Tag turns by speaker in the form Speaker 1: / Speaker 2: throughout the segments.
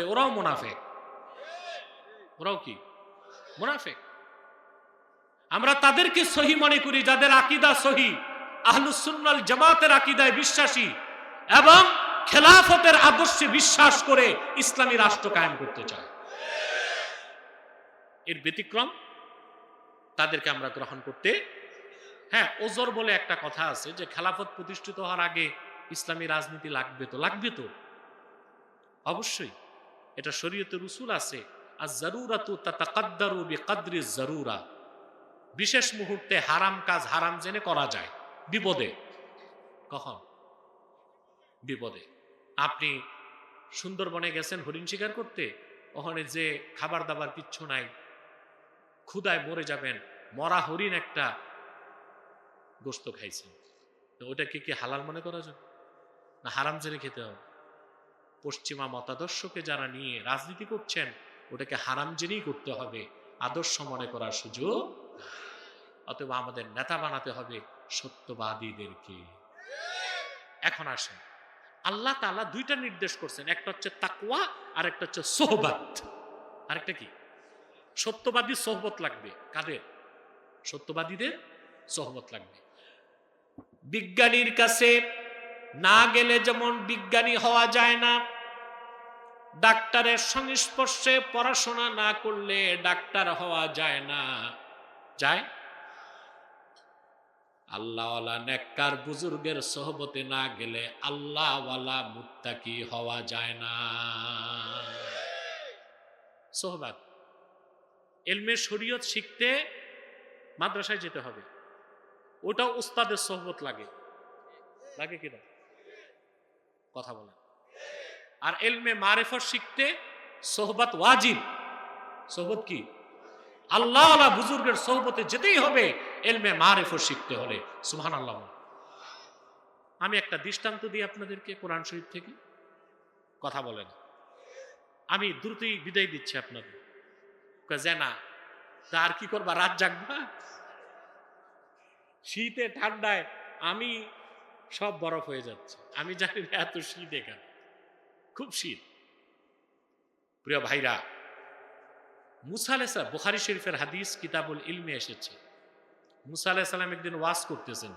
Speaker 1: ওরাও মুনাফিক। ওরাও কি মুনাফিক? আমরা তাদেরকে সহি মনে করি যাদের আকীদা সহি, আহলুস সুন্নাহ ওয়াল জামাতের আকীদায় বিশ্বাসী এবং খেলাফতের আদর্শে বিশ্বাস করে ইসলামী রাষ্ট্র কায়েম করতে চায়। এর ব্যতিক্রম তাদেরকে আমরা গ্রহণ করতে, হ্যাঁ, ওজর বলে একটা কথা আছে যে খেলাফত প্রতিষ্ঠিত হওয়ার আগে ইসলামী রাজনীতি লাগবে তো অবশ্যই, এটা শরীয়তের উসুল আছে। আর জারুরাতু তাতাকাদ্দারু বিকদরি জারুরা, বিশেষ মুহূর্তে হারাম কাজ হারাম জেনে করা যায়, বিপদে। কখন? বিপদে। আপনি সুন্দরবনে গেছেন হরিণ শিকার করতে, ওখানে যে খাবার দাবার কিচ্ছু নাই, ক্ষুধায় মরে যাবেন, মরা হরিণ একটা গোস্ত খাইছেন, তো ওটাকে কি হালাল মনে করা যায় না হারাম জেনে খেতে হবে? পশ্চিমা মতাদর্শকে যারা নিয়ে রাজনীতি করছেন, ওটাকে হারাম জেনেই করতে হবে, আদর্শ মনে করার সুযোগ। অথবা আমাদের নেতা বানাতে হবে সত্যবাদীদেরকে। এখন আসেন, আল্লাহ তাআলা দুইটা নির্দেশ করছেন, একটা হচ্ছে তাকওয়া আর একটা হচ্ছে সোহবত। আরেকটা কি? সত্যবাদী সোহবত লাগবে। কাদের? সত্যবাদীদের সোহবত লাগবে। বিজ্ঞানীর কাছে না গেলে যেমন বিজ্ঞানী হওয়া যায় না, ডাক্তারের সংস্পর্শে পড়াশোনা না করলে ডাক্তার হওয়া যায় না, যায়? আল্লাহওয়ালা নেককার বুজুর্গের সোহবতে না গেলে আল্লাহওয়ালা মুত্তাকি হওয়া যায় না। সোহবত, ইলমে শরীয়ত শিখতে মাদ্রাসায় যেতে হবে, ওটাও উস্তাদের সোহবত লাগে, লাগে কিনা? কথা বলে। আর ইলমে মারিফত শিখতে সোহবত ওয়াজিব। সোহবত কি? আল্লাহওয়ালা বুজুর্গের সোহবতে যেতেই হবে ইলমে মারিফত শিখতে হলে। সুবহানাল্লাহ। আমি একটা দৃষ্টান্ত দিই আপনাদেরকে কোরআন শরীফ থেকে, কথা বলেন। আমি দ্রুতই বিদায় দিচ্ছি আপনাদের। যে না, তা আর কি করবা, রাত জাগবা? শীতে ঠান্ডায় আমি সব বরফ হয়ে যাচ্ছে, আমি জানি না এত শীত এখানে, খুব শীত। প্রিয় ভাইরা, মুসা আলাইহিস সালাম, বুখারী শরীফের হাদিস কিতাবুল ইলমে এসেছে, মুসা আলাইহিস সালাম একদিন ওয়াজ করতেছেন,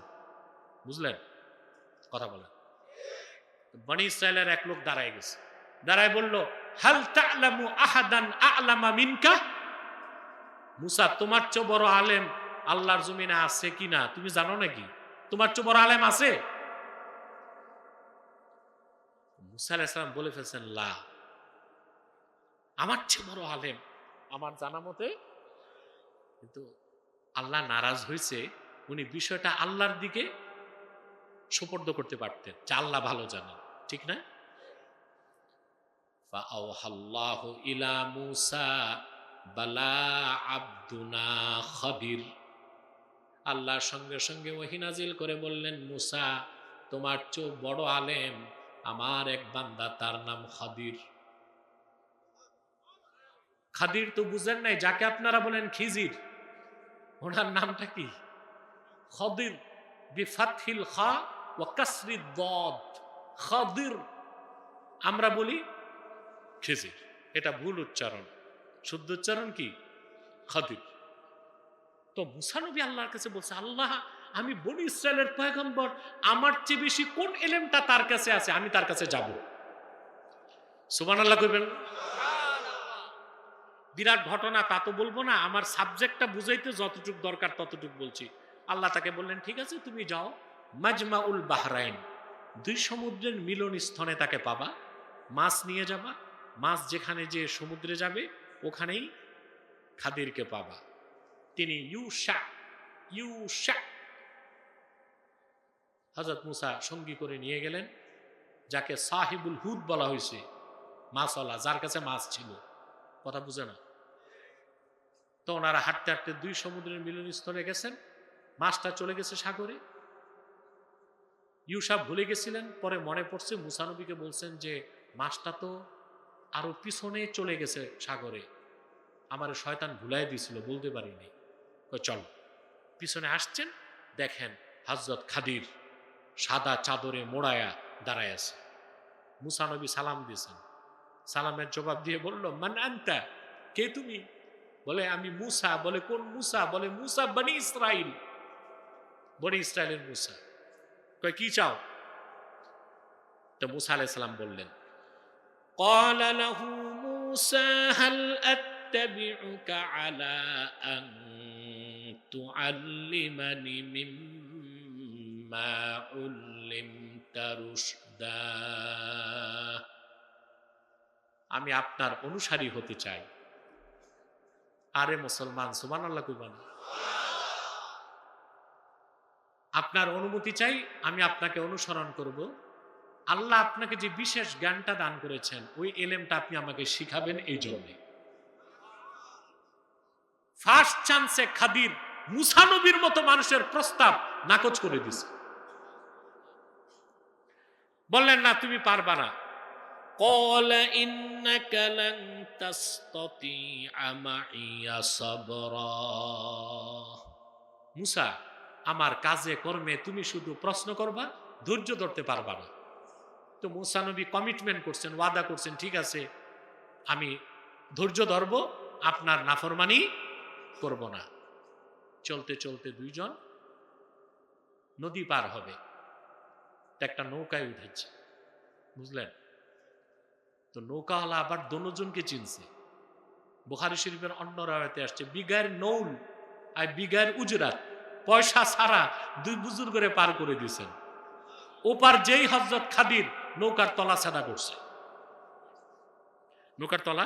Speaker 1: বুঝলেন? কথা বলেন। বনি ইসরাইলের এক লোক দাঁড়ায় গেছে, দাঁড়ায় বলল, হাল তা'লামু আহাদান আ'লামা মিনকা? মুসা, তোমার চেয়ে বড় আলেম আল্লাহর জমিনে আছে কিনা তুমি জানো নাকি? তোমার চেয়ে বড় আলেম আছে? মুসা আলাইহিস সালাম বলে ফেলছেন, লা, আমার চেয়ে বড় আলেম আমার জানা মতে। কিন্তু আল্লাহ নারাজ হয়েছে, উনি বিষয়টা আল্লাহর দিকে সুপর্দ করতে পারতেন, যে আল্লাহ ভালো জানেন, ঠিক না? ফাআওহাল্লাহু ইলা মুসা বালা আব্দুনা খাদির, আল্লাহর সঙ্গে সঙ্গে ওহী নাজিল করে বললেন, মুসা, তোমার চেয়ে বড় আলেম আমার এক বান্দা, তার নাম খাদির। খাদির তো বুঝেন নাই, যাকে আপনারা বলেন খিজির, ওনার নামটা কি? খাদির, বিফাতহিল খা ওয়া কাসরিদ দাদ, খাদির। আমরা বলি খিজির, এটা ভুল উচ্চারণ, শুদ্ধ উচ্চারণ কি? খাদির। তো মুসা নবী আল্লাহর কাছে বলছে, আল্লাহ, আমি বনি ইসরায়েলের পয়গম্বর, আমার চেয়ে বেশি কোন ইলমটা তার কাছে আছে, আমি তার কাছে যাব। সুবহানাল্লাহ কইবেন। বিরাট ঘটনা তা তো বলবো না, আমার সাবজেক্টটা বুঝাইতে যতটুকু দরকার ততটুকু বলছি। আল্লাহ তাকে বললেন, ঠিক আছে, তুমি যাও, মাজমাউল বাহরাইন, দুই সমুদ্রের মিলন স্থলে তাকে পাবা, মাছ নিয়ে যাবা, মাছ যেখানে যে সমুদ্রে যাবে ওখানেই খাদিরকে পাবা। তিনি ইউশা হযরত মুসা সঙ্গী করে নিয়ে গেলেন, যাকে সাহিবুল হুদ বলা হয়েছে, মাছওয়ালা, যার কাছে মাছ ছিল। কথা বুঝে না? তো ওনারা হাঁটতে হাঁটতে দুই সমুদ্রের মিলনস্থলে গেছেন, মাছটা চলে গেছে সাগরে। ইউসা ভুলে গেছিলেন, পরে মনে পড়ছে, মুসা নবীকে বলছেন যে মাছটা তো আরো পিছনে চলে গেছে সাগরে, আমার শয়তান ভুলাই দিয়েছিল, বলতে পারিনি। চল, পিছনে আসছেন, দেখেন হযরত খাদির সাদা চাদরে মোড়ায়া দাঁড়ায় আছে। মুসা নবী সালাম দিয়েছেন, সালামের জবাব দিয়ে বলল, মান আনতা, কে তুমি? বলে আমি মুসা। বলে কোন মুসা? বলে মুসা বনি ইসরাইল, বনি ইসরায়েলের মুসা। কয় কি চাও? তো মুসা আলাইহিস সালাম বললেন, قال له موسى هل أتبعك على أن تعلمني مما علمت رشدا। আমি আপনার অনুসারী হতে চাই। আরে মুসলমান, সুবহানাল্লাহ কইবা না? আপনার অনুমতি চাই, আমি আপনাকে অনুসরণ করব। আল্লাহ আপনাকে যে বিশেষ জ্ঞানটা দান করেছেন, ওই এলেমটা আপনি আমাকে শিখাবেন, এই জন্য। ফার্স্ট চান্সে খাদির মুসা নবীর মতো মানুষের প্রস্তাব নাকচ করে দিছে। বললেন না, তুমি পারবা না। قال إنك لن تستطيع معي صبرا। মুসা, আমার কাজে কর্মে তুমি শুধু প্রশ্ন করবা, ধৈর্য ধরতে পারবা না। তো মুসা নবী কমিটমেন্ট করছেন, ওয়াদা করছেন, ঠিক আছে আমি ধৈর্য ধরবো, আপনার নাফরমানি করব না। চলতে চলতে দুইজন নদী পার হবে, একটা নৌকায় উঠেছে, বুঝলেন? তো নৌকাওয়ালা আবার দোনোজনকে চিনছে। বুখারী শরীফের অন্য রাওয়াতে আসছে, বিগার নৌল আর বিগার উজরাত, পয়সা ছাড়া দুই বুজুর্গরে পার করে দিয়েছেন। ওপার যেই হযরত খাদির নৌকার তলা ছাড়া করছে, নৌকার তলা।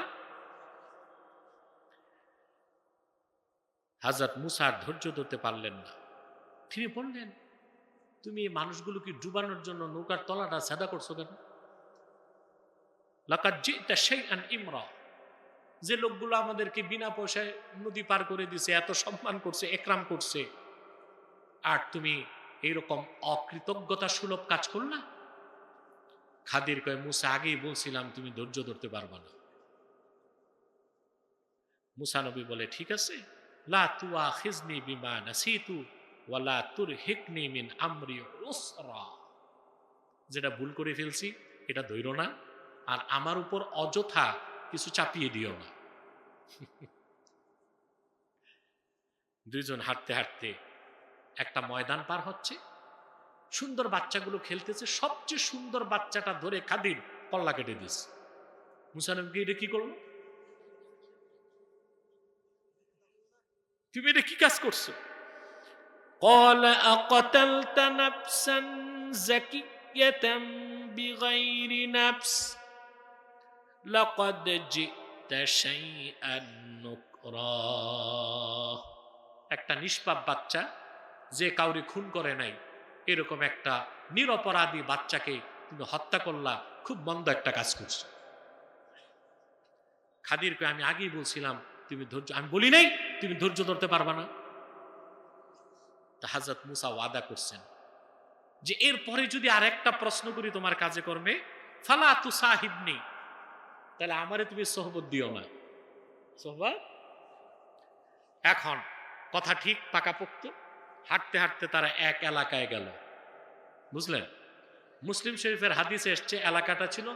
Speaker 1: হযরত মুসা ধৈর্য ধরতে পারলেন না, তিনি বললেন, তুমি এই মানুষগুলোকে ডুবানোর জন্য নৌকার তলাটা ছাদা করছো কেন? লাকাদ জিতা শাইআন ইমরা, যে লোকগুলো আমাদেরকে বিনা পয়সায় নদী পার করে দিছে, এত সম্মান করছে, একরাম করছে, আর তুমি এইরকম অকৃতজ্ঞতা সুলভ কাজ করলা? খাদির কয়, মুসা আগেই বলছিলাম তুমি ধৈর্য ধরতে পারবা না। মুসা নবী বলে, ঠিক আছে, লা তুআখিজনি বিমা নাসিতু ওয়ালা তুরহিকনি মিন আমরি উসরা। যেটা ভুল করে ফেলছি এটা ধইরো না, আর আমার উপর অযথা কিছু চাপিয়ে দিও না। দুইজন হাঁটতে হাঁটতে একটা ময়দান পার হচ্ছে, সুন্দর বাচ্চাগুলো খেলতেছে, সবচেয়ে সুন্দর বাচ্চাটা ধরে খাদির কল্লা কেটে দিস। মুসা নবী এটা কি করলো? তুমি এটা কি কাজ করছো? قال أقتلت نفسا زكية بغير نفس لقد جئت شيئا نكرا। একটা নিষ্পাপ বাচ্চা যে কাউরে খুন করে নাই, এরকম একটা নিরপরাধী বাচ্চাকে তুমি হত্যা করলা, খুব মন্দ একটা কাজ করছো। খাদিরকে আমি আগেই বলছিলাম তুমি ধৈর্য, আমি বলি নাই তুমি ধৈর্য ধরতে পারবা না। তা হযরত মুসা ওয়াদা করছেন যে এরপরে যদি আর একটা প্রশ্ন করি তোমার কাজে কর্মে, ফালা তুসাহিবনি, তাহলে আমারে তুমি সোহবত দিও না। সোহবত। এখন কথা ঠিক পাকাপোক্ত। হাঁটতে হাঁটতে তারা এক এলাকায় গেল, বুঝলেন? মুসলিম শরীফের হাদিসে এসছে এলাকাটা ছিল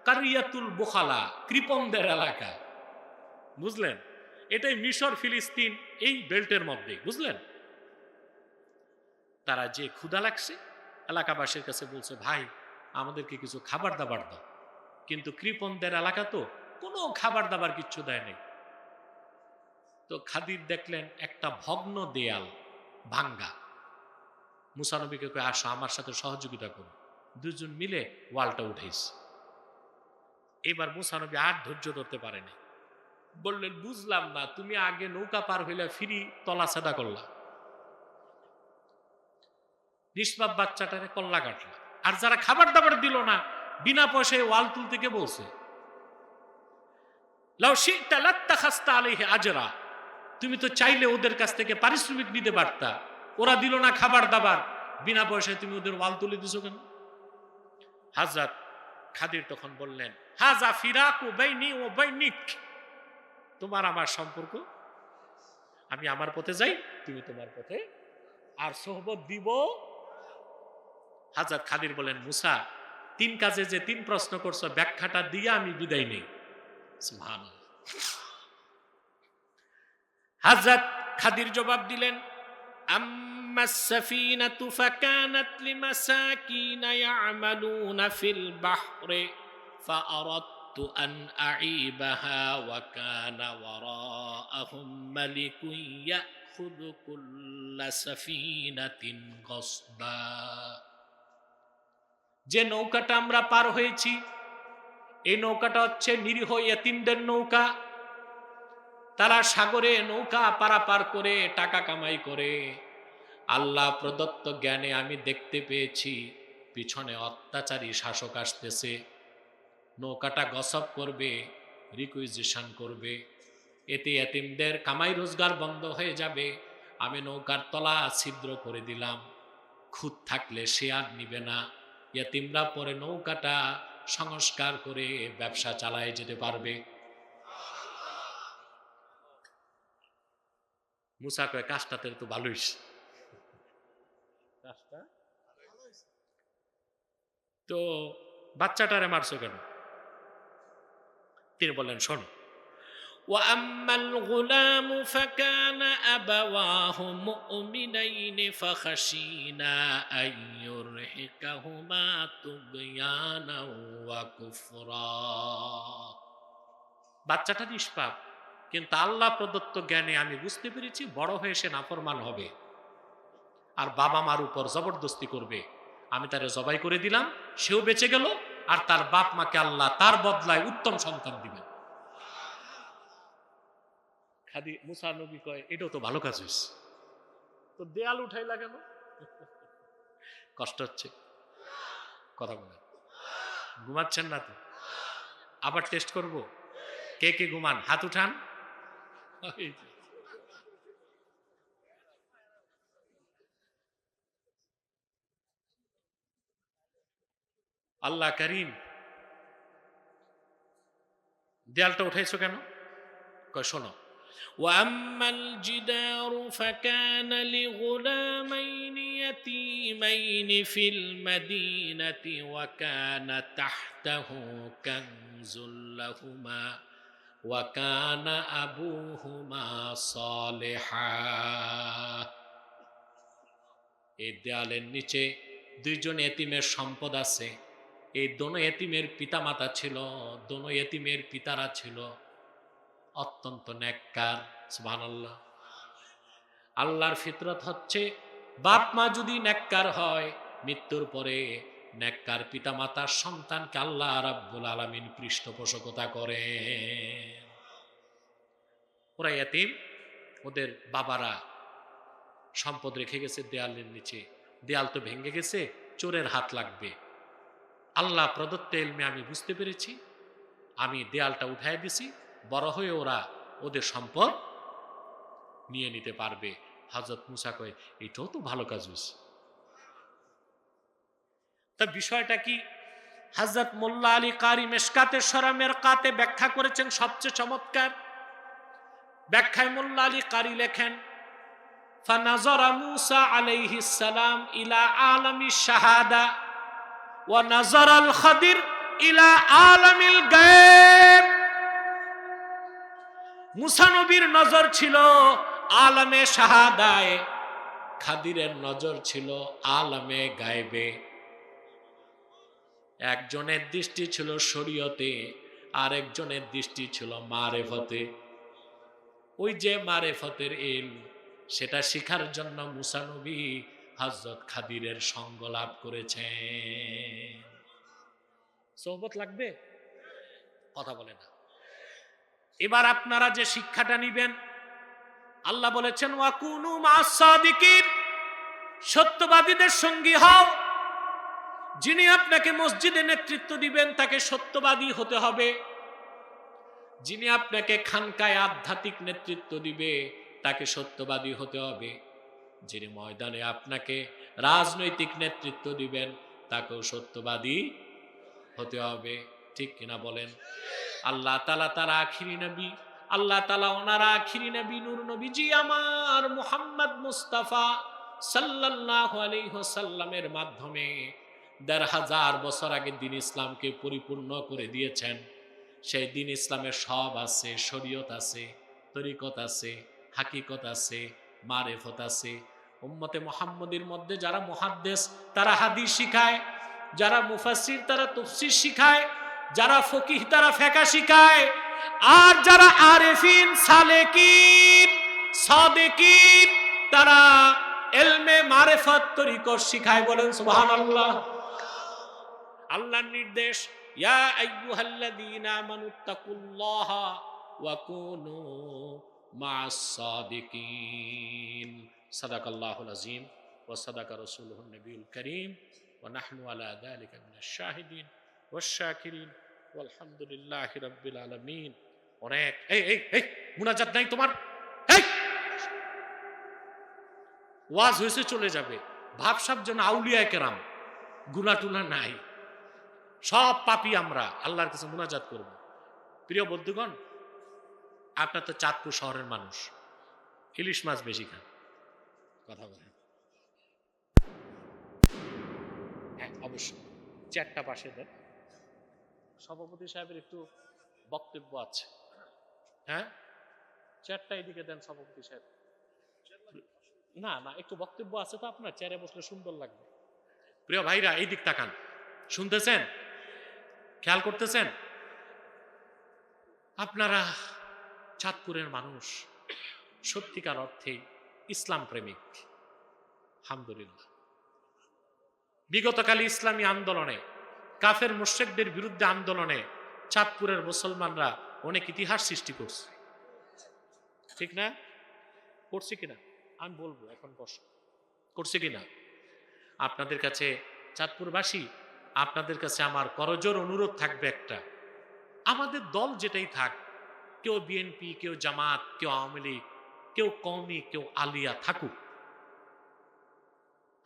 Speaker 1: কারিয়াতুল বুখালা, কৃপণদের এলাকা, বুঝলেন? এটাই মিশর ফিলিস্তিন এই বেল্টের মধ্যে, বুঝলেন? তারা যে ক্ষুধা লাগছে, এলাকাবাসীর কাছে বলছে, ভাই আমাদেরকে কিছু খাবার দাবার দাও। কিন্তু কৃপণদের এলাকা তো কোনো খাবার দাবার কিচ্ছু দেয় নাই। তো খাদির দেখলেন একটা ভগ্ন দেয়াল, ভাঙ্গা। মুসা নবীকে কয়, আসো আমার সাথে সহযোগিতা করো। দুজন মিলে ওয়ালটা উঠেছে। এবার মুসা নবী আর ধৈর্য ধরতে পারেনি, বললেন, বুঝলাম না, তুমি আগে নৌকা পার হইলে ফিরি তলা ছাদা করলা, নিষ্পাপ বাচ্চাটারে কল্লা কাটলা, আর যারা খাবার দাবার দিল না, বিনা পয়সায় ওয়াল তুলতে কে বলছে? লাউ শি'তা লাত্তাখাযতা আলাইহি আজরা, তুমি তো চাইলে ওদের কাছ থেকে পারিশ্রমিক নিতে পারতা, ওরা দিল না খাবার দাবার, বিনা পয়সায় তুমি ওদের ওয়াল তুলে দিছো কেন? হযরত খাদির তখন বললেন, হাযা ফিরাকু বাইনি ওয়া বাইনিক, তোমার আমার সম্পর্ক, আমি আমার পথে যাই, তুমি তোমার পথে, আর সোহবত দিব। হযরত খাদির বলেন, মুসা তিন কাজে যে তিন প্রশ্ন করছো ব্যাখ্যাটা দিয়ে আমি বিদায় নেই। সুবহানাল্লাহ। হযরত খাদির জবাব দিলেন, আম্মাস সাফিনাতু ফাকানাত লিমাসাকিনা ইয়ামালুনা ফিল বাহরি ফাআরাদতু আন আঈবাহা ওয়া কানা ওয়ারাআহুম মালিকুন ইয়াখুযু কুল্লা সাফিনাতিন গসবা। যে নৌকাটা আমরা পার হয়েছি এই নৌকাটা হচ্ছে নিরীহ ইয়েতিমদের নৌকা। তারা সাগরে নৌকা পারাপার করে টাকা কামাই করে। আল্লাহ প্রদত্ত জ্ঞানে আমি দেখতে পেয়েছি পিছনে অত্যাচারী শাসক আসতেছে, নৌকাটা গসব করবে, রিকুইজিশন করবে, এতে ইয়েতিমদের কামাই রোজগার বন্ধ হয়ে যাবে। আমি নৌকার তলা ছিদ্র করে দিলাম, খুঁত থাকলে সে আর নিবে না, ইয়েতিমরা পরে নৌকাটা সংস্কার করে ব্যবসা চালায় যেতে পারবে। মুসা কয় কাজটাতে তো ভালোই, কাজটা তো বাচ্চাটারে মারছো কেন? তিনি বললেন, শোনো, وأما الغلام فكان أبواه مؤمنين فخشينا أن يرهقهما طغيانا وكفرا। বাচ্চাটা নিষ্পাপ, কিন্তু আল্লাহ প্রদত্ত জ্ঞানে আমি বুঝতে পেরেছি বড় হয়ে সে নাফরমান হবে আর বাবা মার উপর জবরদস্তি করবে। আমি তারে জবাই করে দিলাম, সেও বেঁচে গেল, আর তার বাপ মাকে আল্লাহ তার বদলায় উত্তম সন্তান দিবেন। খাদি মুসা নবী কয়, এটাও তো ভালো কাজ হয়েছে, তো দেয়াল উঠাইলা কেন? কষ্ট হচ্ছে, কথা বলেন, ঘুমাচ্ছেন না তো? আবার টেস্ট করব, কে কে ঘুমান হাত উঠান। আল্লাহ করিম, দেয়ালটা উঠাইছো কেন? কয় শোনো, وأما الجدار فكان لغلامين يتيمين في المدينة وكان تحته كنز لهما وكان أبوهما صالحا। এই দেয়ালের নিচে দুইজন এতিমের সম্পদ আছে। এই দোনো এতিমের পিতামাতা ছিল, দোনো এতিমের পিতারা ছিল অত্যন্ত নেককার। সুবহানাল্লাহ। আল্লাহর ফিতরত হচ্ছে বাপ মা যদি নেককার হয়, মৃত্যুর পরে নেককার পিতামাতার সন্তানকে আল্লাহ রাব্বুল আলামিন পৃষ্ঠপোষকতা করে। ওরা এতিম, ওদের বাবারা সম্পদ রেখে গেছে দেয়ালের নিচে, দেয়াল তো ভেঙে গেছে, চোরের হাত লাগবে। আল্লাহ প্রদত্ত ইলমে আমি বুঝতে পেরেছি, আমি দেয়ালটা উঠায় দিছি, বড় হয়ে ওরা ওদের সম্পদ নিয়ে নিতে পারবে। হযরত মুসা কয়, এটাও তো ভালো কাজ হয়েছে। তা বিষয়টা কি? হযরত মোল্লা আলী কারি মেশকাতে শরমের কাতে ব্যাখ্যা করেছেন সবচেয়ে চমৎকার ব্যাখ্যায়। মোল্লা আলী কারি লেখেন, ফানাজারা মুসা আলাইহিস সালাম ইলা আলামিশ শাহাদা ওয়া নাজারাল খাদির ইলা আলামিল গায়ব। মুসা নবীর নজর ছিল আলামে শাহাদায়, খাদিরের নজর ছিল আলামে গায়বে। একজনের দৃষ্টি ছিল শরীয়তে, আর একজনের দৃষ্টি ছিল মারেফতে। ওই যে মারেফতের ইলম, সেটা শিখার জন্য মুসা নবী হযরত খাদিরের সঙ্গ লাভ করেছেন। সোহবত লাগবে, কথা বলে না। এবার আপনারা যে শিক্ষাটা নিবেন, আল্লাহ বলেছেন ওয়াকুনু মা'আস সাদিকিন, সত্যবাদীদের সঙ্গী হও। যিনি আপনাকে মসজিদে নেতৃত্ব দিবেন তাকে সত্যবাদী হতে হবে, যিনি আপনাকে খানকায় আধ্যাত্মিক নেতৃত্ব দিবে তাকে সত্যবাদী হতে হবে, যিনি ময়দানে আপনাকে রাজনৈতিক নেতৃত্ব দিবেন তাকেও সত্যবাদী হতে হবে। ঠিক কিনা বলেন? আল্লাহ তাআলা তার আখিরি নবী, আল্লাহ তাআলা ওনার আখিরি নবী নূর নবীজি আমার মুহাম্মদ মুস্তাফা সাল্লাল্লাহু আলাইহি ওয়াসাল্লামের মাধ্যমে ১,৫০০ বছর আগে দিন ইসলামকে পরিপূর্ণ করে দিয়েছেন। সেই দিন ইসলামের সব আছে, শরীয়ত আছে, তরিকত আছে, হাকিকত আছে, মারেফত আছে। উম্মতে মুহাম্মদীর মধ্যে যারা মুহাদ্দিস তারা হাদিস শিখায়, যারা মুফাসসির তারা তাফসীর শিখায়, যারা ফকিহ তারা ফিকহ শিখায়, আর যারা আরিফিন সালেকিন সাদিকিন তারা ইলমে মারিফত তরিকত শিখায়। বলেন সুবহানাল্লাহ। আল্লাহর নির্দেশ, ইয়া আইয়ুহাল্লাযীনা আমানুত্তাকুল্লাহা ওয়া কুনু মা'আস সাদিকিন। সাদাকাল্লাহুল আযীম ওয়া সাদাকা রাসূলুহুন নবিয়ুল কারীম ওয়া নাহনু আলা যালিকা মিনাশ শাহিদিন ওয়াশ শাকিরিন ওয়ালহামদুলিল্লাহি রাব্বিল আলামিন। অনেক এই মুনাজাত নাই তোমার? এই ওয়াজ হয়েছে চলে যাবে, ভাবসাব যেন আউলিয়ায়ে কেরাম, গুনাহ টুনা নাই, সব পাপী আমরা, আল্লাহর কাছে মুনাজাত করব। প্রিয় বন্ধুগণ, আপনার তো চাঁদপুর শহরের মানুষ, ইলিশ মাছ বেশি খান, কথা বলেন? হ্যাঁ অবশ্যই, চেয়ারটা পাশে দেন। সভাপতি সাহেবের একটু বক্তব্য আছে। হ্যাঁ, চেয়ারটা এদিকে দেন সভাপতি সাহেব। না না, একটু বক্তব্য আছে তো, আপনার চেয়ারে বসলে সুন্দর লাগবে। প্রিয় ভাইরা, এই দিক তাকান, শুনতেছেন, খেয়াল করতেছেন? আপনারা চাঁদপুরের মানুষ, সত্যিকার অর্থে ইসলাম প্রেমিক, আলহামদুলিল্লাহ। বিগতকালে ইসলামী আন্দোলনে, কাফের মুশরিকদের বিরুদ্ধে আন্দোলনে চাঁদপুরের মুসলমানরা অনেক ইতিহাস সৃষ্টি করছে, ঠিক না? করছে কিনা আমি বলবো, এখন বসো, করছে কিনা? আপনাদের কাছে চাঁদপুরবাসী, আপনাদের কাছে আমার করজোর অনুরোধ থাকবে একটা, আমাদের দল যেটাই থাক, কেউ বিএনপি, কেউ জামাত, কেউ আওয়ামী লীগ, কেউ কওমি, কেউ আলিয়া থাকুক,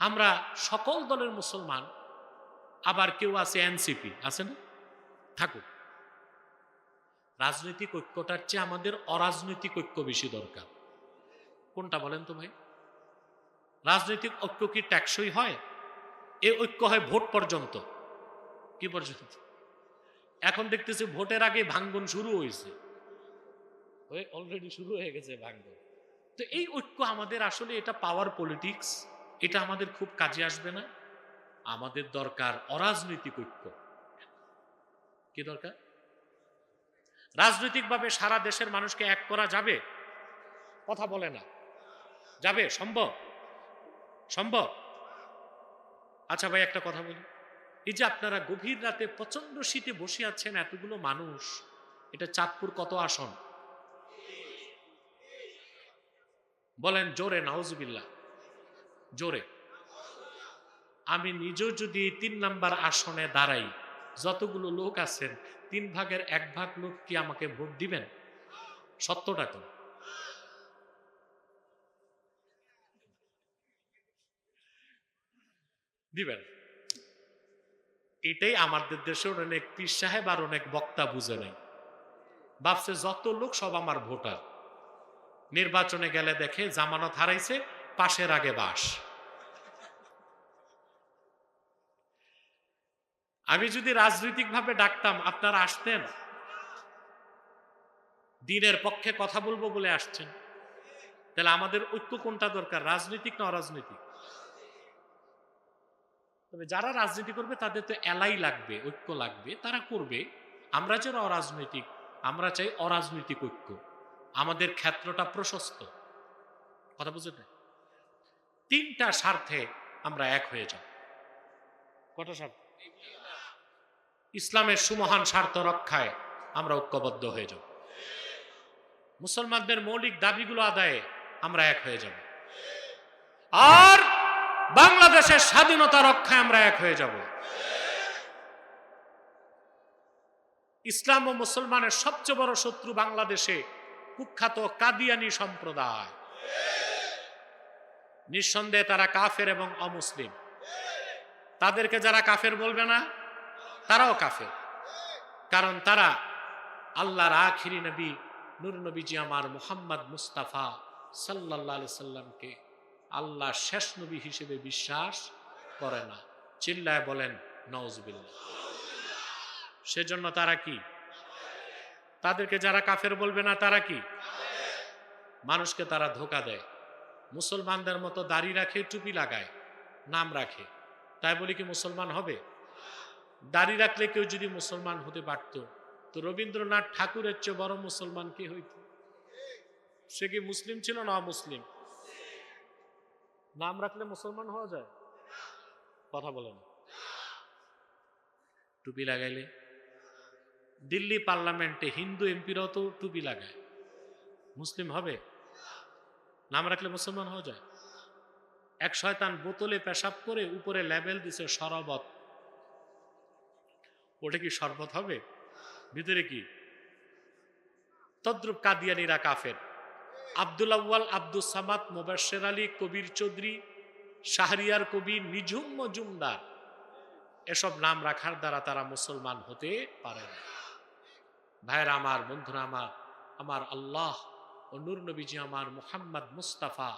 Speaker 1: আমরা সকল দলের মুসলমান। আবার কেউ আছে এনসিপি, আছে না? থাকুক। রাজনৈতিক ঐক্যটার চেয়ে আমাদের অরাজনৈতিক ঐক্য বেশি দরকার। কোনটা বলেন তো ভাই? রাজনৈতিক ঐক্য কি টেকসই হয়? এই ঐক্য হয় ভোট পর্যন্ত। কি পর্যন্ত? এখন দেখতেছি ভোটের আগে ভাঙ্গন শুরু হয়েছে, অলরেডি শুরু হয়ে গেছে ভাঙ্গন। তো এই ঐক্য আমাদের আসলে, এটা পাওয়ার পলিটিক্স, এটা আমাদের খুব কাজে আসবে না। আমাদের দরকার অরাজনৈতিক ঐক্য। কি দরকার? রাজনৈতিকভাবে সারা দেশের মানুষকে এক করা যাবে? কথা বলে না, যাবে? সম্ভব? সম্ভব? আচ্ছা ভাই, একটা কথা বলি, এই যে আপনারা গভীর রাতে প্রচন্ড শীতে বসে আছেন এতগুলো মানুষ, এটা চাঁদপুর কত আসন? বলেন জোরে নাউজুবিল্লাহ, জোরে। আমি নিজেও যদি ৩ নাম্বার আসনে দাঁড়াই, যতগুলো লোক আছেন ৩ ভাগের ১ ভাগ লোক কি আমাকে ভোট দিবেন? সত্যটা তো। দিবেন। এটাই আমাদের দেশের অনেক পীর সাহেব আর অনেক বক্তা বুঝে নাই, ভাবছে যত লোক সব আমার ভোটার। নির্বাচনে গেলে দেখে জামানত হারাইছে, পাশের আগে বাস। আমি যদি রাজনৈতিকভাবে ডাকতাম, আপনারা আসতেন? দিনের পক্ষে কথা বলবো বলে আসছেন। তাহলে আমাদের ঐক্য কোনটা দরকার, রাজনৈতিক না অরাজনৈতিক? তবে যারা রাজনীতি করবে তাদের তো এলাই লাগবে, ঐক্য লাগবে, তারা করবে। আমরা যারা অরাজনৈতিক, আমরা চাই অরাজনৈতিক ঐক্য। আমাদের ক্ষেত্রটা প্রশস্ত, কথা বুঝে না? 3টা স্বার্থে আমরা এক হয়ে যাব। কটা স্বার্থ? ইসলামের সুমহান স্বার্থ রক্ষায় আমরা ঐক্যবদ্ধ হয়ে যাব। মুসলমানদের মৌলিক দাবিগুলো আদায়ে আমরা এক হয়ে যাব। আর বাংলাদেশের স্বাধীনতা রক্ষায় আমরা এক হয়ে যাব। ইসলাম ও মুসলমানের সবচেয়ে বড় শত্রু বাংলাদেশে কুখ্যাত কাদিয়ানি সম্প্রদায়। নিঃসন্দেহে তারা কাফের এবং অমুসলিম। তাদেরকে যারা কাফের বলবে না, তারাও কাফের। কারণ তারা আল্লাহর আখিরি নবী নূর নবীজি আমার মুহাম্মদ মুস্তাফা সাল্লাল্লাহু আলাইহি সাল্লামকে আল্লাহর শেষ নবী হিসেবে বিশ্বাস করে না। চিল্লায় বলেন নাউজুবিল্লাহ। সেজন্য তারা কি? তাদেরকে যারা কাফের বলবে না তারা কি? মানুষকে তারা ধোঁকা দেয়। মুসলমানদের মতো দাড়ি রাখে, টুপি লাগায়, নাম রাখে, তাই বলি কি মুসলমান হবে? দাড়ি রাখলে কেউ যদি মুসলমান হতে পারত, তো রবীন্দ্রনাথ ঠাকুরের চেয়ে বড় মুসলমান কি হইত? সে কি মুসলিম ছিল না অমুসলিম? নাম রাখলে মুসলমান হওয়া যায়? কথা বলেন। টুপি লাগাইলে দিল্লি পার্লামেন্টে হিন্দু এমপিরাও তো টুপি লাগায়, মুসলিম হবে? নাম রাখলে মুসলমান হওয়া যায়? এক শয়তান বোতলে পেশাব করে উপরে লেবেল দিছে শরবত, ওটা কি শরবত হবে? ভিতরে কি? তদ্রুপ কাদিয়ানীরা কাফের। আব্দুল আউয়াল, আব্দুল সামাদ, মোবাশ্বের আলী, কবির চৌধুরী, শাহরিয়ার কবি, নিঝুম মজুমদার, এসব নাম রাখার দ্বারা তারা মুসলমান হতে পারে না। ভাইরা আমার, বন্ধুরা আমার, আমার আল্লাহ ও নূর নবীজি আমার মুহাম্মদ মুস্তাফা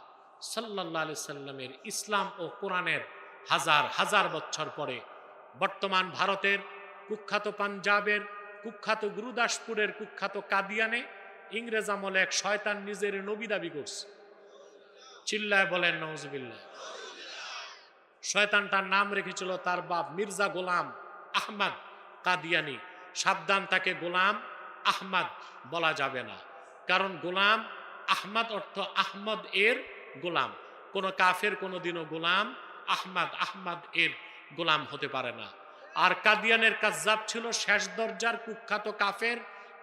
Speaker 1: সাল্লাল্লাহু আলাইহি সাল্লামের ইসলাম ও কোরআনের হাজার হাজার বছর পরে বর্তমান ভারতের কুখ্যাত, পাঞ্জাবের কুখ্যাত, গুরুদাসপুরের কুখ্যাত কাদিয়ানে ইংরেজ আমলে এক শয়তান নিজের নবী দাবি করছে। চিল্লায় বলেন নাউজুবিল্লাহ। শয়তানটার নাম রেখেছিল তার বাপ মির্জা গোলাম আহমদ কাদিয়ানি। সাবধান, তাকে গোলাম আহমদ বলা যাবে না, কারণ গোলাম আহমদ অর্থ আহমদ এর গোলাম। কোন কাফের কোনদিনও গোলাম আহমদ এর গোলাম হতে পারে না। আর কাদিয়ানের কাজ্জাব ছিল শেষ দরজার কুখ্যাত কাফের,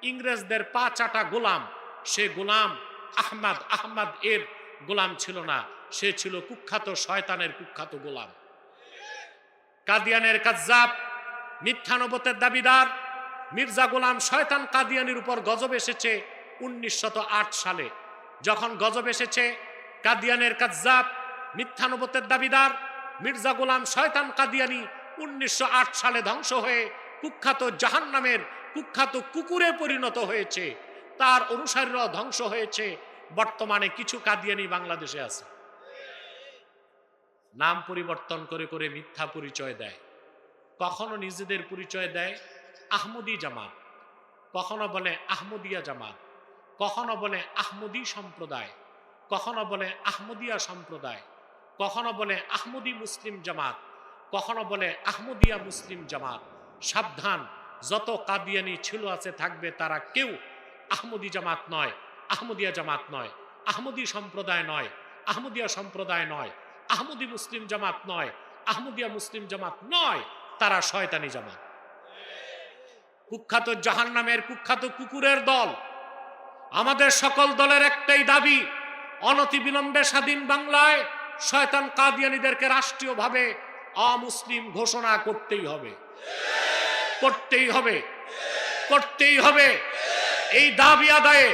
Speaker 1: ইংরেজদের পা চাটা গোলাম। সে গোলাম আহমদ এর গোলাম ছিল না, সে ছিল কুখ্যাত শয়তানের কুখ্যাত গোলাম। কাদিয়ানের কাজ্জাব, মিথ্যা নবুয়তের দাবিদার মির্জা গোলাম শয়তান কাদিয়ানির উপর গজব এসেছে 1908 সালে। যখন গজব এসেছে, কাদিয়ানের কাজ্জাব, মিথ্যা নবুয়তের দাবিদার মির্জা গোলাম শয়তান কাদিয়ানি 1908 সালে ধ্বংস হয়ে কুখ্যাত জাহান্নামের কুখ্যাত কুকুরে পরিণত হয়েছে। তার অনুসারীরাও ধ্বংস হয়েছে। বর্তমানে কিছু কাদিয়ানি বাংলাদেশে আছে, নাম পরিবর্তন করে করে মিথ্যা পরিচয় দেয়। কখনো নিজেদের পরিচয় দেয় আহমদী জামাত, কখনো বলে আহমদিয়া জামাত, কখনো বলে আহমদী সম্প্রদায়, কখনো বলে আহমদিয়া সম্প্রদায়, কখনো বলে আহমদী মুসলিম জামাত, কখনো বলে আহমদিয়া মুসলিম জামাত। সাবধান, যত কাদিয়ানি ছিল আছে থাকবে, তারা কেউ আহমদী জামাত নয়, আহমদিয়া জামাত নয়, আহমদী সম্প্রদায় নয়, আহমদিয়া সম্প্রদায় নয়, আহমদী মুসলিম জামাত নয়, আহমদিয়া মুসলিম জামাত নয়, তারা শয়তানি জামাত। কুখ্যাত জাহান্নামের কুখ্যাত কুকুরের দল। আমাদের সকল দলের একটাই দাবি, অনতিবিলম্বে স্বাধীন বাংলায় শয়তান কাদিয়ানীদেরকে রাষ্ট্রীয়ভাবে অমুসলিম ঘোষণা করতেই হবে, করতেই হবে, করতেই হবে। এই দাবি আদায়ে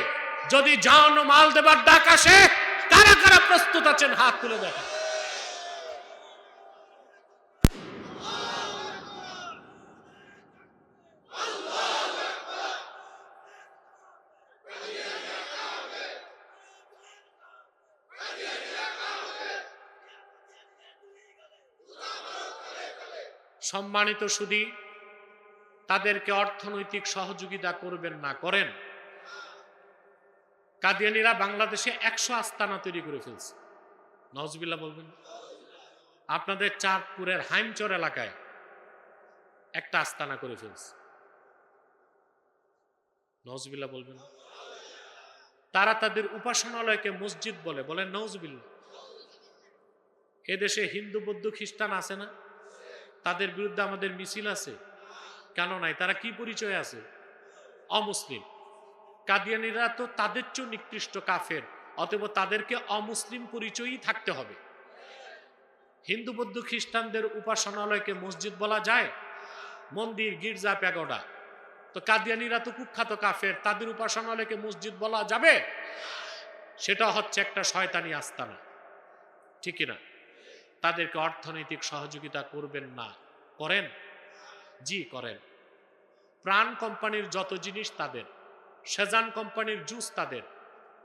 Speaker 1: যদি জান ও মাল দেবার ডাক আসে, কারা কারা প্রস্তুত আছেন হাত তুলে দেখা। সম্মানিত সুধী, তাদেরকে অর্থনৈতিক সহযোগিতা করবেন না, করেন। কাদিয়ানীরা বাংলাদেশে 100 আস্তানা তৈরি করে ফেলছে। নাউজুবিল্লাহ বলবেন। আপনাদের চাঁদপুরের হাইমচর এলাকায় একটা আস্তানা করে ফেলছে। নাউজুবিল্লাহ বলবেন। তারা তাদের উপাসনালয়কে মসজিদ বলে, বলেন নাউজুবিল্লাহ। এদেশে হিন্দু, বৌদ্ধ, খ্রিস্টান আছে না? তাদের বিরুদ্ধে আমাদের মিছিল আছে কেন নাই? তারা কি পরিচয় আছে? অমুসলিম। কাদিয়ানীরা তো তাদের চেয়ে নিকৃষ্ট কাফের, অতএব তাদেরকে অমুসলিম পরিচয়ই থাকতে হবে। হিন্দু, বৌদ্ধ, খ্রিস্টানদের উপাসনালয়কে মসজিদ বলা যায়? মন্দির, গির্জা, প্যাগোডা। তো কাদিয়ানীরা তো কুখ্যাত কাফের, তাদের উপাসনালয়কে মসজিদ বলা যাবে? সেটা হচ্ছে একটা শয়তানি আস্তানা, ঠিক না? তাদেরকে অর্থনৈতিক সহযোগিতা করবেন না, করেন? জি করেন। প্রাণ কোম্পানির যত জিনিস তাদের, সেজান কোম্পানির জুস তাদের,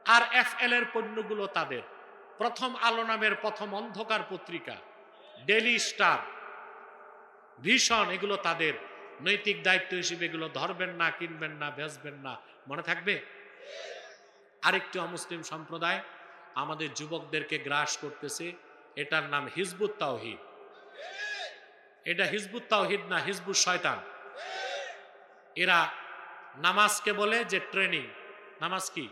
Speaker 1: আর FL এর পণ্যগুলো তাদের, প্রথম আলো নামের প্রথম অন্ধকার পত্রিকা, ডেইলি স্টার, ভীষণ, এগুলো তাদের নৈতিক দায়িত্ব হিসেবে এগুলো ধরবেন না, কিনবেন না, বেচবেন না, মনে থাকবে। আরেকটি অমুসলিম সম্প্রদায় আমাদের যুবকদেরকে গ্রাস করতেছে, এটার নাম হিজবুত তাওহীদ। এটা হিজবুত তাওহীদ না, হিজবুত শয়তান। এরা নামাজকে বলে যে ট্রেনিং। নামাজ কি?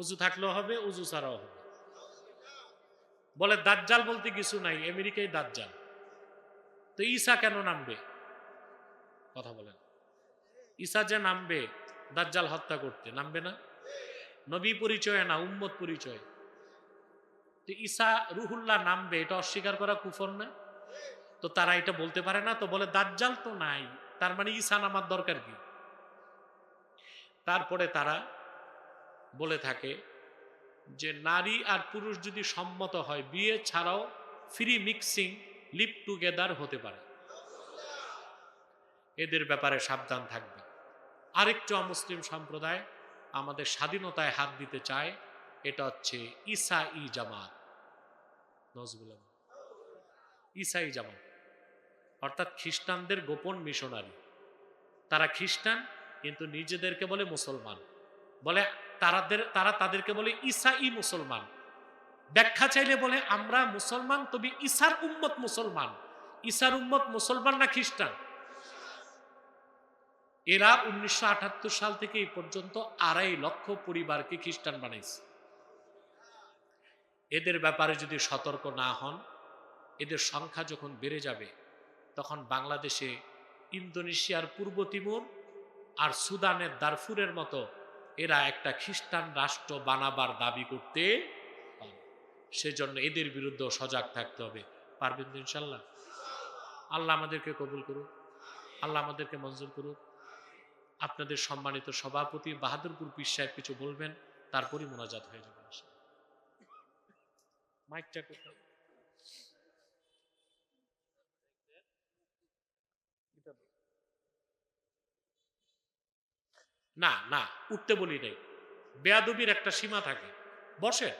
Speaker 1: উজু থাকলেও হবে, উজু ছাড়াও হবে। বলে দাজ্জাল বলতে কিছু নাই, আমেরিকায় দাজ্জাল। তো ঈসা কেন নামবে? কথা বলেন। ঈসা যে নামবে দাজ্জাল হত্যা করতে, নামবে না? নবী পরিচয় না, উম্মত পরিচয়। তো ঈসা রুহুল্লাহ নামবে, এটা অস্বীকার করা কুফর না? তো তারা এটা বলতে পারে না, তো বলে দাজ্জাল তো নাই, তার মানে ঈসা নামার দরকার কি? তারপরে তারা বলে থাকে যে নারী আর পুরুষ যদি সম্মত হয়, বিয়ে ছাড়াও ফ্রি মিক্সিং, লিভ টুগেদার হতে পারে। এদের ব্যাপারে সাবধান থাকবে। আরেকটা অমুসলিম সম্প্রদায় আমাদের স্বাধীনতায় হাত দিতে চায়, এটা হচ্ছে ঈসাই জামাত। নজরুল্লাহ, ঈসাই জামাত অর্থাৎ খ্রিস্টানদের গোপন মিশনারি। তারা খ্রিস্টান কিন্তু নিজেদেরকে বলে মুসলমান, বলে তারা তাদেরকে বলে ঈসাই মুসলমান। ব্যাখ্যা চাইলে বলে আমরা মুসলমান, তবে ঈসার উম্মত মুসলমান। ঈসার উম্মত মুসলমান না খ্রিস্টান? এরা 1978 সাল থেকে এই পর্যন্ত 2.5 লক্ষ পরিবারকে খ্রিস্টান বানাইছে। এদের ব্যাপারে যদি সতর্ক না হন, এদের সংখ্যা যখন বেড়ে যাবে, তখন বাংলাদেশে ইন্দোনেশিয়ার পূর্ব তিমুর আর সুদানের দারফুরের মতো এরা একটা খ্রিস্টান রাষ্ট্র বানাবার দাবি করতে পারে। সেজন্য এদের বিরুদ্ধে সজাগ থাকতে হবে। পারবেন তো ইনশাল্লাহ? আল্লাহ আমাদেরকে কবুল করুন, আল্লাহ আমাদেরকে মঞ্জুর করুন। আপনাদের সম্মানিত সভাপতি বাহাদুরপুর পীর সাহেব কিছু বলবেন, তারপরই মোনাজাত হয়ে যাবে। মাইকটা কোথায়? না না, উঠতে বলি নাই, বেয়াদবির একটা সীমা থাকে। বসে